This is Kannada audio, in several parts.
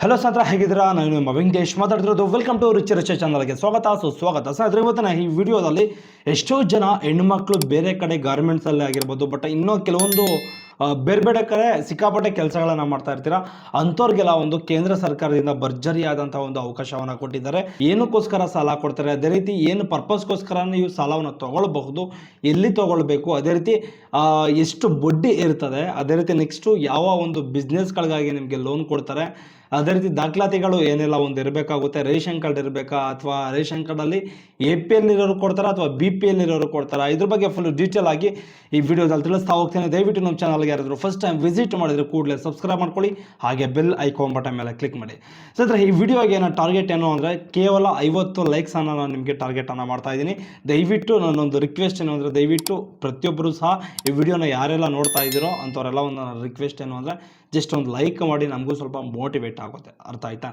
ಹಲೋ ಸ್ನೇಹಿತರೆ, ಹೇಗಿದ್ದೀರಾ? ನಾನು ನಿಮ್ಮ ವೆಂಕಟೇಶ್ ಮಾತಾಡ್ತಿರೋದು. ವೆಲ್ಕಮ್ ಟು ರಿಚ್ ರಿಚ್ ಚಾನಲ್ಗೆ ಸ್ವಾಗತ ಸುಸ್ವಾಗತ. ಸ್ನೇಹಿತರೆ, ಇವತ್ತಿನ ಈ ವಿಡಿಯೋದಲ್ಲಿ ಎಷ್ಟೋ ಜನ ಹೆಣ್ಮಕ್ಳು ಬೇರೆ ಕಡೆ ಗಾರ್ಮೆಂಟ್ಸಲ್ಲೇ ಆಗಿರ್ಬೋದು, ಬಟ್ ಇನ್ನೂ ಕೆಲವೊಂದು ಬೇರೆ ಬೇರೆ ಕಡೆ ಸಿಕ್ಕಾಪಟ್ಟೆ ಕೆಲಸಗಳನ್ನು ಮಾಡ್ತಾ ಇರ್ತೀರಾ. ಅಂಥವ್ರಿಗೆಲ್ಲ ಒಂದು ಕೇಂದ್ರ ಸರ್ಕಾರದಿಂದ ಭರ್ಜರಿಯಾದಂಥ ಒಂದು ಅವಕಾಶವನ್ನು ಕೊಟ್ಟಿದ್ದಾರೆ. ಏನಕ್ಕೋಸ್ಕರ ಸಾಲ ಕೊಡ್ತಾರೆ, ಅದೇ ರೀತಿ ಏನು ಪರ್ಪಸ್ಗೋಸ್ಕರ ನೀವು ಸಾಲವನ್ನು ತಗೊಳ್ಬಹುದು, ಎಲ್ಲಿ ತಗೊಳ್ಬೇಕು, ಅದೇ ರೀತಿ ಎಷ್ಟು ಬಡ್ಡಿ ಇರ್ತದೆ, ಅದೇ ರೀತಿ ನೆಕ್ಸ್ಟು ಯಾವ ಒಂದು ಬಿಸ್ನೆಸ್ಗಳಿಗಾಗಿ ನಿಮಗೆ ಲೋನ್ ಕೊಡ್ತಾರೆ, ಅದೇ ರೀತಿ ದಾಖಲಾತಿಗಳು ಏನೆಲ್ಲ ಒಂದು ಇರಬೇಕಾಗುತ್ತೆ, ರೇಷನ್ ಕಾರ್ಡ್ ಇರಬೇಕಾ ಅಥವಾ ರೇಷನ್ ಕಾರ್ಡಲ್ಲಿ APL ಇರೋರು ಕೊಡ್ತಾರಾ ಅಥವಾ BPL ಇರೋರು ಕೊಡ್ತಾರಾ, ಇದ್ರ ಬಗ್ಗೆ ಫುಲ್ ಡೀಟೇಲ್ ಆಗಿ ಈ ವಿಡಿಯೋದಲ್ಲಿ ತಿಳಿಸ್ತಾ ಹೋಗ್ತೇನೆ. ದಯವಿಟ್ಟು ನಮ್ಮ ಚಾನಲ್ಗೆ ಯಾರಾದರೂ ಫಸ್ಟ್ ಟೈಮ್ ವಿಸಿಟ್ ಮಾಡಿದ್ರೆ ಕೂಡಲೇ ಸಬ್ಸ್ಕ್ರೈಬ್ ಮಾಡ್ಕೊಳ್ಳಿ, ಹಾಗೆ ಬೆಲ್ ಐಕಾನ್ ಬಟನ್ ಮೇಲೆ ಕ್ಲಿಕ್ ಮಾಡಿ. ಸ್ನೇಹಿತರೆ, ಈ ವಿಡಿಯೋಗೆ ಏನೋ ಟಾರ್ಗೆಟ್ ಏನು ಅಂದರೆ ಕೇವಲ 50 ಲೈಕ್ಸನ್ನು ನಾನು ನಿಮಗೆ ಟಾರ್ಗೆಟನ್ನು ಮಾಡ್ತಾ ಇದ್ದೀನಿ. ದಯವಿಟ್ಟು ನನ್ನೊಂದು ರಿಕ್ವೆಸ್ಟ್ ಏನು ಅಂದರೆ, ದಯವಿಟ್ಟು ಪ್ರತಿಯೊಬ್ಬರು ಸಹ ಈ ವಿಡಿಯೋನ ಯಾರೆಲ್ಲ ನೋಡ್ತಾ ಇದ್ದೀರೋ ಅಂಥವರೆಲ್ಲ ಒಂದು ರಿಕ್ವೆಸ್ಟ್ ಏನು ಅಂದರೆ, ಜಸ್ಟ್ ಒಂದು ಲೈಕ್ ಮಾಡಿ, ನಮಗೂ ಸ್ವಲ್ಪ ಮೋಟಿವೇಟ್ ಆಗುತ್ತೆ. ಅರ್ಥ ಆಯ್ತಾ?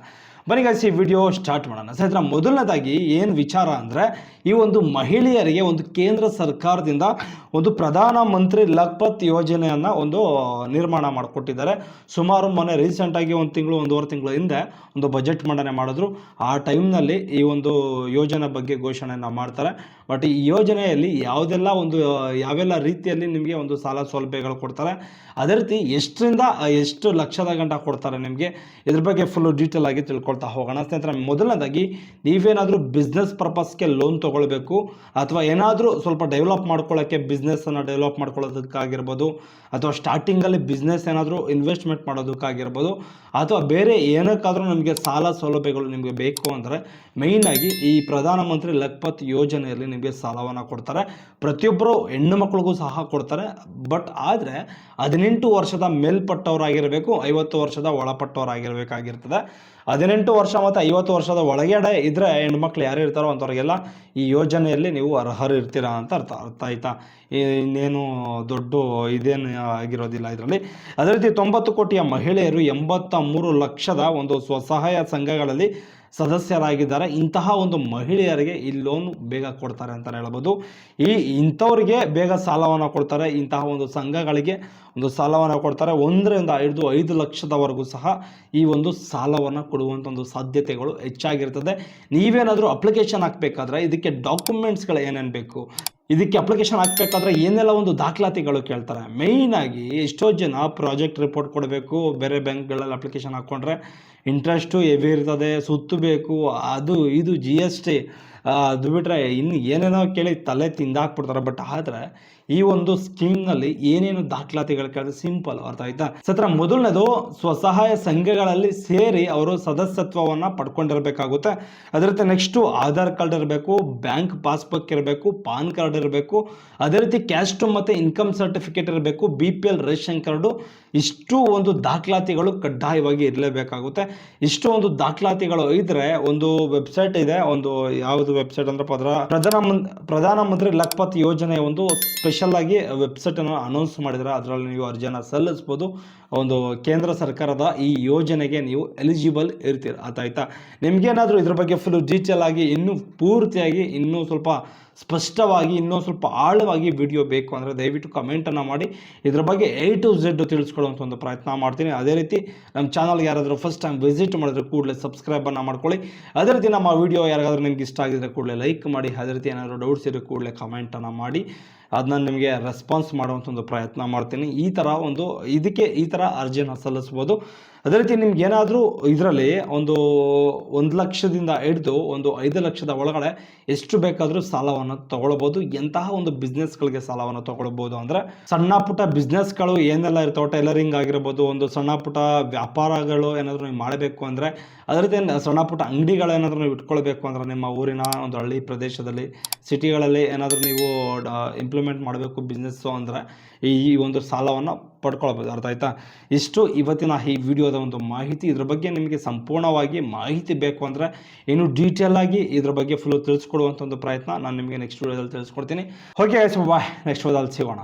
ಬನ್ನಿ ಗೈಸ್, ಈ ವಿಡಿಯೋ ಸ್ಟಾರ್ಟ್ ಮಾಡೋಣ. ಸ್ನೇಹಿತರೆ, ಮೊದಲನೇದಾಗಿ ಏನು ವಿಚಾರ ಅಂದರೆ, ಈ ಒಂದು ಮಹಿಳೆಯರಿಗೆ ಒಂದು ಕೇಂದ್ರ ಸರ್ಕಾರದಿಂದ ಒಂದು ಪ್ರಧಾನ ಮಂತ್ರಿ ಲಖಪತ್ ಯೋಜನೆಯನ್ನು ಒಂದು ನಿರ್ಮಾಣ ಮಾಡಿಕೊಟ್ಟಿದ್ದಾರೆ. ಸುಮಾರು ಮೊನ್ನೆ ರೀಸೆಂಟಾಗಿ ಒಂದೂವರೆ ತಿಂಗಳು ಹಿಂದೆ ಒಂದು ಬಜೆಟ್ ಮಂಡನೆ ಮಾಡಿದ್ರು. ಆ ಟೈಮ್ನಲ್ಲಿ ಈ ಒಂದು ಯೋಜನೆ ಬಗ್ಗೆ ಘೋಷಣೆಯನ್ನು ಮಾಡ್ತಾರೆ. ಬಟ್ ಈ ಯೋಜನೆಯಲ್ಲಿ ಯಾವೆಲ್ಲ ರೀತಿಯಲ್ಲಿ ನಿಮಗೆ ಒಂದು ಸಾಲ ಸೌಲಭ್ಯಗಳು ಕೊಡ್ತಾರೆ, ಅದೇ ರೀತಿ ಎಷ್ಟರಿಂದ ಎಷ್ಟು ಲಕ್ಷದ ಗಂಟ ಕೊಡ್ತಾರೆ ನಿಮಗೆ, ಇದ್ರ ಬಗ್ಗೆ ಫುಲ್ಲು ಡೀಟೇಲ್ ಆಗಿ ತಿಳ್ಕೊಳ್ತಾ ಹೋಗೋಣ. ಸ್ನೇಹಿತರೆ, ಮೊದಲನೇದಾಗಿ ನೀವೇನಾದರೂ ಬಿಸ್ನೆಸ್ ಪರ್ಪಸ್ಗೆ ಲೋನ್ ತೊಗೊಳ್ಬೇಕು ಅಥವಾ ಏನಾದರೂ ಸ್ವಲ್ಪ ಡೆವಲಪ್ ಮಾಡ್ಕೊಳ್ಳೋಕ್ಕೆ, ಬಿಸ್ನೆಸ್ಸನ್ನು ಡೆವಲಪ್ ಮಾಡ್ಕೊಳ್ಳೋದಕ್ಕಾಗಿರ್ಬೋದು, ಅಥವಾ ಸ್ಟಾರ್ಟಿಂಗಲ್ಲಿ ಬಿಸ್ನೆಸ್ ಏನಾದರೂ ಇನ್ವೆಸ್ಟ್ಮೆಂಟ್ ಮಾಡೋದಕ್ಕಾಗಿರ್ಬೋದು, ಅಥವಾ ಬೇರೆ ಏನಕ್ಕಾದರೂ ನಿಮಗೆ ಸಾಲ ಸೌಲಭ್ಯಗಳು ನಿಮಗೆ ಬೇಕು ಅಂದರೆ ಮೇಯ್ನಾಗಿ ಈ ಪ್ರಧಾನಮಂತ್ರಿ ಲಖಪತ್ ಯೋಜನೆಯಲ್ಲಿ ನಿಮಗೆ ಸಾಲವನ್ನು ಕೊಡ್ತಾರೆ. ಪ್ರತಿಯೊಬ್ಬರು ಹೆಣ್ಣು ಮಕ್ಕಳಿಗೂ ಸಹ ಕೊಡ್ತಾರೆ. ಬಟ್ ಆದರೆ 18 ವರ್ಷದ ಮೇಲ್ಪಟ್ಟವರಾಗಿರಬೇಕು, 50 ವರ್ಷದ ಒಳಪಟ್ಟವರಾಗಿರಬೇಕಾಗಿರ್ತದೆ. 18 ವರ್ಷ ಮತ್ತು 50 ವರ್ಷದ ಒಳಗಡೆ ಇದ್ದರೆ ಹೆಣ್ಮಕ್ಳು ಯಾರು ಇರ್ತಾರೋ ಅಂಥವ್ರಿಗೆಲ್ಲ ಈ ಯೋಜನೆಯಲ್ಲಿ ನೀವು ಅರ್ಹರಿರ್ತೀರಾ ಅಂತ ಅರ್ಥ ಆಯ್ತಾ? ಇನ್ನೇನು ದೊಡ್ಡ ಇದೇನು ಆಗಿರೋದಿಲ್ಲ ಇದರಲ್ಲಿ. ಅದೇ ರೀತಿ 90 ಕೋಟಿಯ ಮಹಿಳೆಯರು 83 ಲಕ್ಷದ ಒಂದು ಸ್ವಸಹಾಯ ಸಂಘಗಳಲ್ಲಿ ಸದಸ್ಯರಾಗಿದ್ದಾರೆ. ಇಂತಹ ಒಂದು ಮಹಿಳೆಯರಿಗೆ ಈ ಲೋನ್ ಬೇಗ ಕೊಡ್ತಾರೆ ಅಂತಲೇ ಹೇಳ್ಬೋದು. ಇಂಥವ್ರಿಗೆ ಬೇಗ ಸಾಲವನ್ನು ಕೊಡ್ತಾರೆ. ಇಂತಹ ಒಂದು ಸಂಘಗಳಿಗೆ ಒಂದು ಸಾಲವನ್ನು ಕೊಡ್ತಾರೆ. 1 ರಿಂದ 5 ಲಕ್ಷದವರೆಗೂ ಸಹ ಈ ಒಂದು ಸಾಲವನ್ನು ಕೊಡುವಂಥ ಒಂದು ಸಾಧ್ಯತೆಗಳು ಹೆಚ್ಚಾಗಿರ್ತದೆ. ನೀವೇನಾದರೂ ಅಪ್ಲಿಕೇಶನ್ ಹಾಕಬೇಕಾದ್ರೆ ಇದಕ್ಕೆ ಡಾಕ್ಯುಮೆಂಟ್ಸ್ಗಳು ಏನೇನು ಬೇಕು, ಇದಕ್ಕೆ ಅಪ್ಲಿಕೇಶನ್ ಹಾಕಬೇಕಾದ್ರೆ ಏನೆಲ್ಲ ಒಂದು ದಾಖಲಾತಿಗಳು ಕೇಳ್ತಾರೆ. ಮೇಯ್ನಾಗಿ ಎಷ್ಟೋ ಜನ ಪ್ರಾಜೆಕ್ಟ್ ರಿಪೋರ್ಟ್ ಕೊಡಬೇಕು, ಬೇರೆ ಬ್ಯಾಂಕ್ಗಳಲ್ಲಿ ಅಪ್ಲಿಕೇಶನ್ ಹಾಕ್ಕೊಂಡ್ರೆ ಇಂಟ್ರೆಸ್ಟು ಹೆವಿ ಇರ್ತದೆ, ಸುತ್ತು ಬೇಕು, ಅದು ಇದು GST, ಅದು ಬಿಟ್ಟರೆ ಇನ್ನು ಏನೇನೋ ಕೇಳಿ ತಲೆ ತಿಂದಾಕ್ಬಿಡ್ತಾರೆ. ಬಟ್ ಆದರೆ ಈ ಒಂದು ಸ್ಕೀಮ್ನಲ್ಲಿ ಏನೇನು ದಾಖಲಾತಿಗಳು ಕೇಳಿದ್ರೆ ಸಿಂಪಲ್, ಅರ್ಥ ಆಯ್ತಾ? ಮೊದಲನೇದು ಸ್ವಸಹಾಯ ಸಂಘಗಳಲ್ಲಿ ಸೇರಿ ಅವರು ಸದಸ್ಯತ್ವವನ್ನು ಪಡ್ಕೊಂಡಿರಬೇಕಾಗುತ್ತೆ. ಅದೇ ರೀತಿ ನೆಕ್ಸ್ಟು ಆಧಾರ್ ಕಾರ್ಡ್ ಇರಬೇಕು, ಬ್ಯಾಂಕ್ ಪಾಸ್ಬುಕ್ ಇರಬೇಕು, ಪಾನ್ ಕಾರ್ಡ್ ಇರಬೇಕು, ಅದೇ ರೀತಿ ಕ್ಯಾಸ್ಟು ಮತ್ತು ಇನ್ಕಮ್ ಸರ್ಟಿಫಿಕೇಟ್ ಇರಬೇಕು, BPL ರೇಷನ್ ಕಾರ್ಡು. ಇಷ್ಟು ಒಂದು ದಾಖಲಾತಿಗಳು ಕಡ್ಡಾಯವಾಗಿ ಇರಲೇಬೇಕಾಗುತ್ತೆ. ಇಷ್ಟು ಒಂದು ದಾಖಲಾತಿಗಳು ಇದ್ದರೆ ಒಂದು ವೆಬ್ಸೈಟ್ ಇದೆ, ಒಂದು ಯಾವುದು ವೆಬ್ಸೈಟ್ ಅಂದರೆ ಪ್ರಧಾನಮಂತ್ರಿ ಲಖಪತ್ ಯೋಜನೆ ಒಂದು ಸ್ಪೆಷಲ್ ಆಗಿ ವೆಬ್ಸೈಟನ್ನು ಅನೌನ್ಸ್ ಮಾಡಿದರೆ ಅದರಲ್ಲಿ ನೀವು ಅರ್ಜಿಯನ್ನು ಸಲ್ಲಿಸ್ಬೋದು. ಒಂದು ಕೇಂದ್ರ ಸರ್ಕಾರದ ಈ ಯೋಜನೆಗೆ ನೀವು ಎಲಿಜಿಬಲ್ ಇರ್ತೀರ. ಆಯ್ತಾ? ನಿಮಗೇನಾದರೂ ಇದ್ರ ಬಗ್ಗೆ ಫುಲ್ ಡೀಟೇಲ್ ಆಗಿ ಇನ್ನೂ ಪೂರ್ತಿಯಾಗಿ ಇನ್ನೂ ಸ್ವಲ್ಪ ಸ್ಪಷ್ಟವಾಗಿ ಇನ್ನೂ ಸ್ವಲ್ಪ ಆಳವಾಗಿ ವಿಡಿಯೋ ಬೇಕು ಅಂದರೆ ದಯವಿಟ್ಟು ಕಮೆಂಟನ್ನು ಮಾಡಿ. ಇದ್ರ ಬಗ್ಗೆ A to Z ತಿಳಿಸ್ಕೊಳ್ಳುವಂಥ ಒಂದು ಪ್ರಯತ್ನ ಮಾಡ್ತೀನಿ. ಅದೇ ರೀತಿ ನಮ್ಮ ಚಾನಲ್ಗೆ ಯಾರಾದರೂ ಫಸ್ಟ್ ಟೈಮ್ ವಿಸಿಟ್ ಮಾಡಿದ್ರೆ ಕೂಡಲೇ ಸಬ್ಸ್ಕ್ರೈಬನ್ನು ಮಾಡ್ಕೊಳ್ಳಿ. ಅದೇ ರೀತಿ ನಮ್ಮ ವಿಡಿಯೋ ಯಾರಿಗಾದ್ರೂ ನಿಮ್ಗೆ ಇಷ್ಟ ಆಗಿದ್ರೆ ಕೂಡಲೇ ಲೈಕ್ ಮಾಡಿ. ಅದೇ ರೀತಿ ಏನಾದರೂ ಡೌಟ್ಸ್ ಇದ್ದರೆ ಕೂಡಲೇ ಕಮೆಂಟನ್ನು ಮಾಡಿ, ಅದನ್ನ ನಿಮಗೆ ರೆಸ್ಪಾನ್ಸ್ ಮಾಡುವಂಥ ಒಂದು ಪ್ರಯತ್ನ ಮಾಡ್ತೀನಿ. ಇದಕ್ಕೆ ಈ ಥರ ಅರ್ಜಿಯನ್ನು ಸಲ್ಲಿಸ್ಬೋದು. ಅದೇ ರೀತಿ ನಿಮ್ಗೆ ಏನಾದರೂ ಇದರಲ್ಲಿ ಒಂದು 1 ಲಕ್ಷದಿಂದ ಹಿಡಿದು ಒಂದು 5 ಲಕ್ಷದ ಒಳಗಡೆ ಎಷ್ಟು ಬೇಕಾದರೂ ಸಾಲವನ್ನು ತಗೊಳ್ಬೋದು. ಎಂತಹ ಒಂದು ಬಿಸ್ನೆಸ್ಗಳಿಗೆ ಸಾಲವನ್ನು ತಗೊಳ್ಬೋದು ಅಂದರೆ, ಸಣ್ಣ ಪುಟ್ಟ ಬಿಸ್ನೆಸ್ಗಳು ಏನೆಲ್ಲ ಇರ್ತಾವೆ, ಟೈಲರಿಂಗ್ ಆಗಿರ್ಬೋದು, ಒಂದು ಸಣ್ಣ ಪುಟ್ಟ ವ್ಯಾಪಾರಗಳು ಏನಾದರೂ ನೀವು ಮಾಡಬೇಕು ಅಂದರೆ, ಅದೇ ರೀತಿ ಸಣ್ಣ ಪುಟ್ಟ ಅಂಗಡಿಗಳೇನಾದರೂ ನೀವು ಇಟ್ಕೊಳ್ಬೇಕು ಅಂದರೆ, ನಿಮ್ಮ ಊರಿನ ಒಂದು ಹಳ್ಳಿ ಪ್ರದೇಶದಲ್ಲಿ, ಸಿಟಿಗಳಲ್ಲಿ ಏನಾದರೂ ನೀವು ಇಂಪ್ಲಿಮೆಂಟ್ ಮಾಡಬೇಕು ಬಿಸ್ನೆಸ್ಸು ಅಂದರೆ ಈ ಒಂದು ಸಾಲವನ್ನು ಪಡ್ಕೊಳ್ಬೋದು. ಅರ್ಥ ಆಯ್ತಾ? ಇಷ್ಟು ಇವತ್ತಿನ ಈ ವಿಡಿಯೋದ ಒಂದು ಮಾಹಿತಿ. ಇದ್ರ ಬಗ್ಗೆ ನಿಮಗೆ ಸಂಪೂರ್ಣವಾಗಿ ಮಾಹಿತಿ ಬೇಕು ಅಂದರೆ ಇನ್ನು ಡೀಟೇಲ್ ಆಗಿ ಇದ್ರ ಬಗ್ಗೆ ಫುಲ್ಲು ತಿಳಿಸ್ಕೊಡುವಂಥ ಒಂದು ಪ್ರಯತ್ನ ನಾನು ನಿಮಗೆ ನೆಕ್ಸ್ಟ್ ವಿಡಿಯೋದಲ್ಲಿ ತಿಳಿಸ್ಕೊಡ್ತೀನಿ. ಓಕೆ ಗೈಸ್, ಬಾಯ್. ನೆಕ್ಸ್ಟ್ ವಿಡಿಯೋದಲ್ಲಿ ಸಿಗೋಣ.